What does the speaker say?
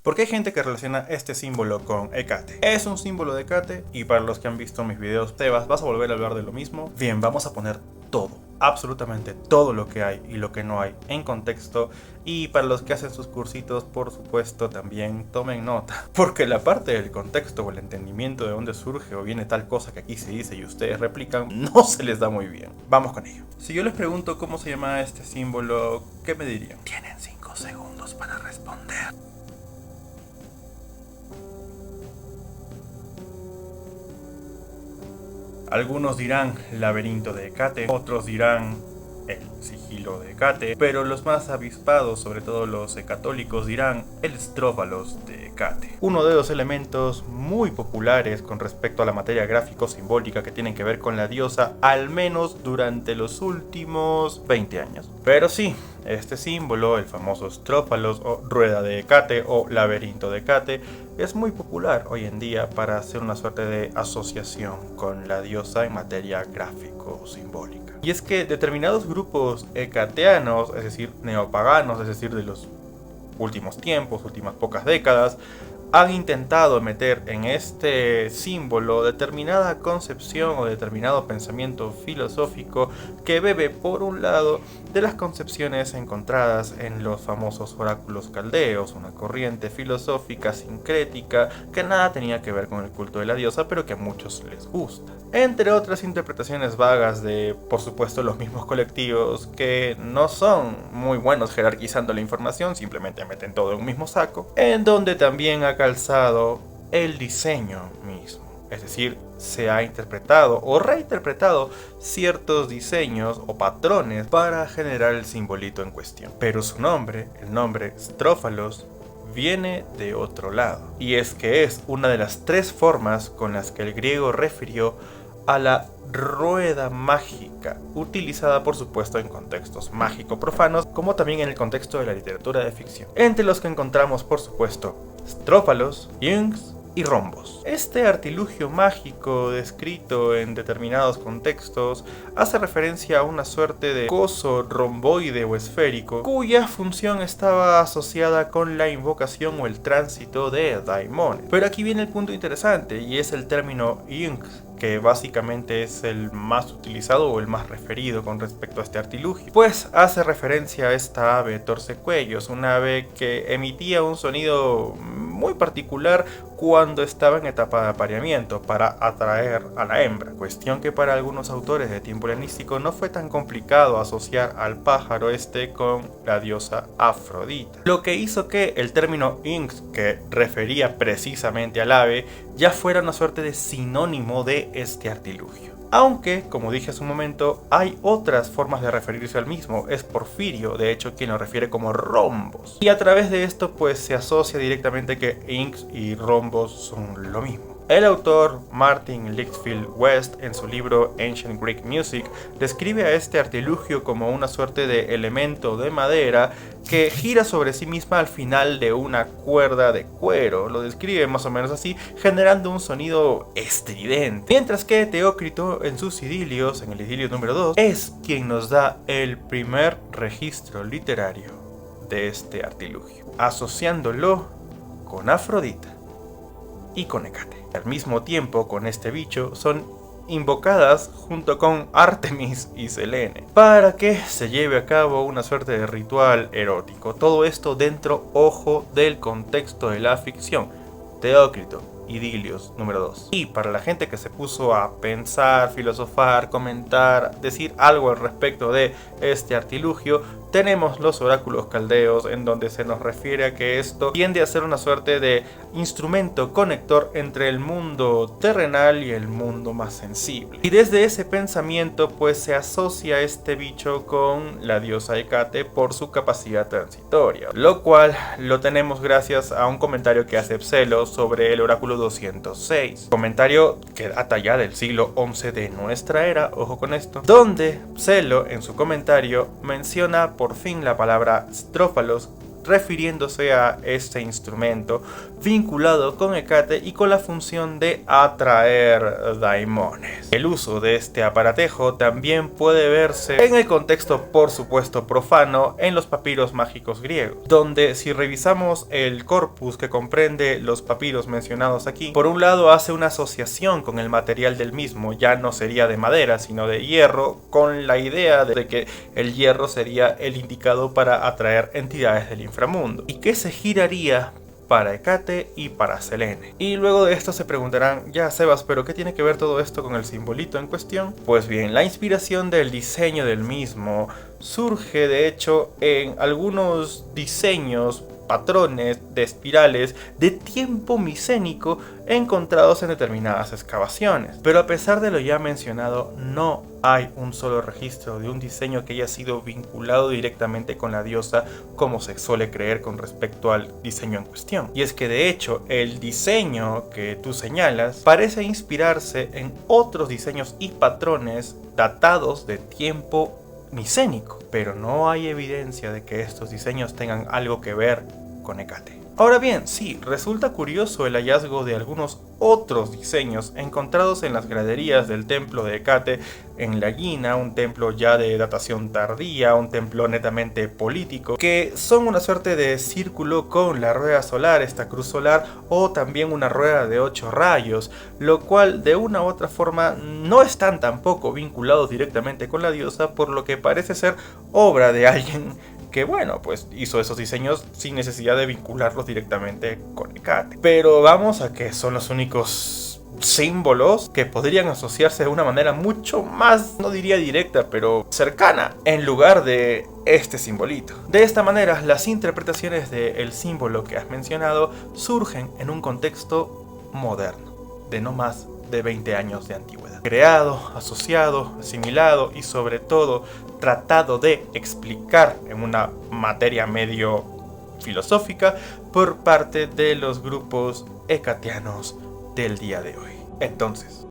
Porque hay gente que relaciona este símbolo con Hécate. Es un símbolo de Hécate y para los que han visto mis videos, Tebas, ¿vas a volver a hablar de lo mismo? Bien, vamos a poner todo, absolutamente todo lo que hay y lo que no hay en contexto. Y para los que hacen sus cursitos, por supuesto, también tomen nota. Porque la parte del contexto o el entendimiento de dónde surge o viene tal cosa que aquí se dice y ustedes replican, no se les da muy bien. Vamos con ello. Si yo les pregunto cómo se llama este símbolo, ¿qué me dirían? Tienen 5 segundos para responder. Algunos dirán laberinto de Hécate, otros dirán el sigilo de Hécate, pero los más avispados, sobre todo los católicos, dirán el estrófalos de Hécate. Uno de los elementos muy populares con respecto a la materia gráfico-simbólica que tienen que ver con la diosa, al menos durante los últimos 20 años. Pero sí, este símbolo, el famoso estrófalos o rueda de Hécate o laberinto de Hécate, es muy popular hoy en día para hacer una suerte de asociación con la diosa en materia gráfico-simbólica. Y es que determinados grupos hecateanos, es decir, neopaganos, es decir, de los últimos tiempos, últimas pocas décadas, han intentado meter en este símbolo determinada concepción o determinado pensamiento filosófico que bebe, por un lado, de las concepciones encontradas en los famosos oráculos caldeos, una corriente filosófica sincrética que nada tenía que ver con el culto de la diosa, pero que a muchos les gusta. Entre otras interpretaciones vagas de, por supuesto, los mismos colectivos que no son muy buenos jerarquizando la información, simplemente meten todo en un mismo saco, en donde también ha calzado el diseño mismo. Es decir, se ha interpretado o reinterpretado ciertos diseños o patrones para generar el simbolito en cuestión. Pero su nombre, el nombre estrófalos, viene de otro lado. Y es que es una de las 3 formas con las que el griego refirió a la rueda mágica, utilizada por supuesto en contextos mágico-profanos, como también en el contexto de la literatura de ficción, entre los que encontramos por supuesto estrófalos, yunks y rombos. Este artilugio mágico descrito en determinados contextos hace referencia a una suerte de coso romboide o esférico cuya función estaba asociada con la invocación o el tránsito de daimones. Pero aquí viene el punto interesante y es el término yunks, que básicamente es el más utilizado o el más referido con respecto a este artilugio, pues hace referencia a esta ave torcecuellos, una ave que emitía un sonido muy particular cuando estaba en etapa de apareamiento para atraer a la hembra, cuestión que para algunos autores de tiempo helenístico no fue tan complicado asociar al pájaro este con la diosa Afrodita, lo que hizo que el término Ynx, que refería precisamente al ave, ya fuera una suerte de sinónimo de este artilugio. Aunque, como dije hace un momento, hay otras formas de referirse al mismo. Es Porfirio, de hecho, quien lo refiere como rombos. Y a través de esto, pues se asocia directamente que inks y rombos son lo mismo. El autor Martin Litchfield West, en su libro Ancient Greek Music, describe a este artilugio como una suerte de elemento de madera que gira sobre sí misma al final de una cuerda de cuero. Lo describe más o menos así, generando un sonido estridente. Mientras que Teócrito, en sus idilios, en el idilio número 2, es quien nos da el primer registro literario de este artilugio, asociándolo con Afrodita y con Hécate. Al mismo tiempo, con este bicho son invocadas junto con Artemis y Selene para que se lleve a cabo una suerte de ritual erótico. Todo esto dentro, ojo, del contexto de la ficción. Teócrito, idilios número 2. Y para la gente que se puso a pensar, filosofar, comentar, decir algo al respecto de este artilugio, tenemos los oráculos caldeos, en donde se nos refiere a que esto tiende a ser una suerte de instrumento conector entre el mundo terrenal y el mundo más sensible. Y desde ese pensamiento pues se asocia este bicho con la diosa Hécate por su capacidad transitoria, lo cual lo tenemos gracias a un comentario que hace Pselo sobre el oráculo 206, comentario que data ya del siglo XI de nuestra era, ojo con esto, donde Pselo en su comentario menciona por fin la palabra estrófalos refiriéndose a este instrumento vinculado con Hécate y con la función de atraer daimones. El uso de este aparatejo también puede verse en el contexto, por supuesto, profano en los papiros mágicos griegos, donde si revisamos el corpus que comprende los papiros mencionados aquí, por un lado hace una asociación con el material del mismo, ya no sería de madera sino de hierro, con la idea de que el hierro sería el indicado para atraer entidades del inframundo, y que se giraría para Hécate y para Selene. Y luego de esto se preguntarán, ya Sebas, ¿pero qué tiene que ver todo esto con el simbolito en cuestión? Pues bien, la inspiración del diseño del mismo surge de hecho en algunos diseños, patrones de espirales de tiempo micénico encontrados en determinadas excavaciones. Pero a pesar de lo ya mencionado, no hay un solo registro de un diseño que haya sido vinculado directamente con la diosa, como se suele creer con respecto al diseño en cuestión. Y es que de hecho el diseño que tú señalas parece inspirarse en otros diseños y patrones datados de tiempo micénico, pero no hay evidencia de que estos diseños tengan algo que ver con Hécate. Ahora bien, sí, resulta curioso el hallazgo de algunos otros diseños encontrados en las graderías del templo de Hécate en Lagina, un templo ya de datación tardía, un templo netamente político, que son una suerte de círculo con la rueda solar, esta cruz solar, o también una rueda de 8 rayos, lo cual de una u otra forma no están tampoco vinculados directamente con la diosa, por lo que parece ser obra de alguien que bueno, pues hizo esos diseños sin necesidad de vincularlos directamente con Hécate. Pero vamos a que son los únicos símbolos que podrían asociarse de una manera mucho más, no diría directa, pero cercana, en lugar de este simbolito. De esta manera, las interpretaciones del símbolo que has mencionado surgen en un contexto moderno, de no más de 20 años de antigüedad. Creado, asociado, asimilado y sobre todo tratado de explicar en una materia medio filosófica por parte de los grupos hecatianos del día de hoy. Entonces,